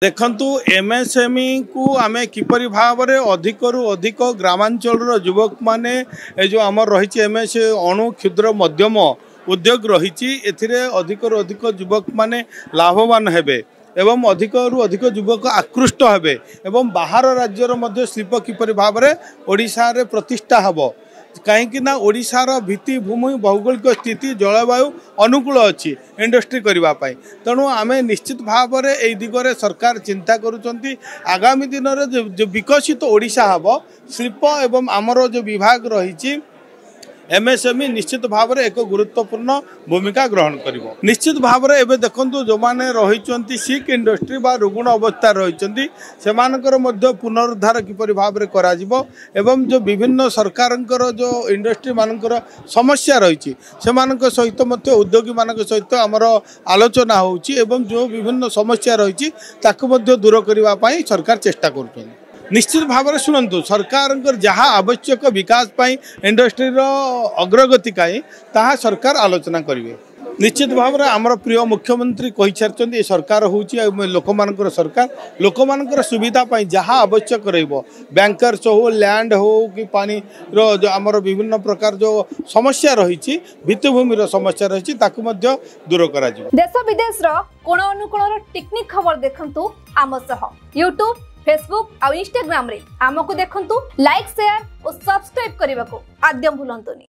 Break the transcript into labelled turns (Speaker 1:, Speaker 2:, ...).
Speaker 1: देखु एमएसएमई को आम किपरि भाव में अधिकरू अधिक ग्रामांचल युवक माने जो आमर रही एमएस अणु क्षुद्र मध्यम उद्योग रही अधिकरू अधिक युवक माने लाभवान हेबे एवं अधिकरू अधिक युवक आकृष्ट हेबे एवं बाहर राज्यर शिल्प किपरि भाव में ओडिशा रे प्रतिष्ठा हबो कहीं ओडिशार भित्तिभूमि भौगोलिक स्थिति जलवायु अनुकूल अच्छी इंडस्ट्री करने तेणु आम निश्चित भाव में यही दिगरे सरकार चिंता करुँच आगामी दिन में जो विकसित ओडिशा हम शिल्प एवं आमर जो विभाग रही एमएसएमई निश्चित भाव में एक गुरुत्वपूर्ण भूमिका ग्रहण कर निश्चित भाव में एवं देखो जो मैंने रही सिक इंडस्ट्री बा रुग्ण अवस्था रही पुनरुद्धार किपरि भाव में करा एवं जो विभिन्न सरकार जो इंडस्ट्री मानकर समस्या रही सहित उद्योगी मान सहित आमर आलोचना होची एवं जो विभिन्न समस्या रही दूर करने सरकार चेष्टा कर निश्चित भाव में शुणु सरकार जहाँ आवश्यक विकास इंडस्ट्री अग्रगति ताहा सरकार आलोचना करेंगे निश्चित भाव में आमर प्रिय मुख्यमंत्री कही सारी सरकार हूँ लोक मानकर सरकार लोक मानकर सुविधा जहाँ आवश्यक बैंकर्स हो लैंड हो कि पानी आमर विभिन्न प्रकार जो समस्या रही भित्तिभूमि समस्या रही दूर करा
Speaker 2: देश विदेश कोण अनुकोण टेक्निक खबर देखंतु आम सह यूट्यूब फेसबुक और इंस्टाग्राम रे आमको देखंतु लाइक शेयर और सब्सक्राइब करने को आद्यम भूलंतुनी।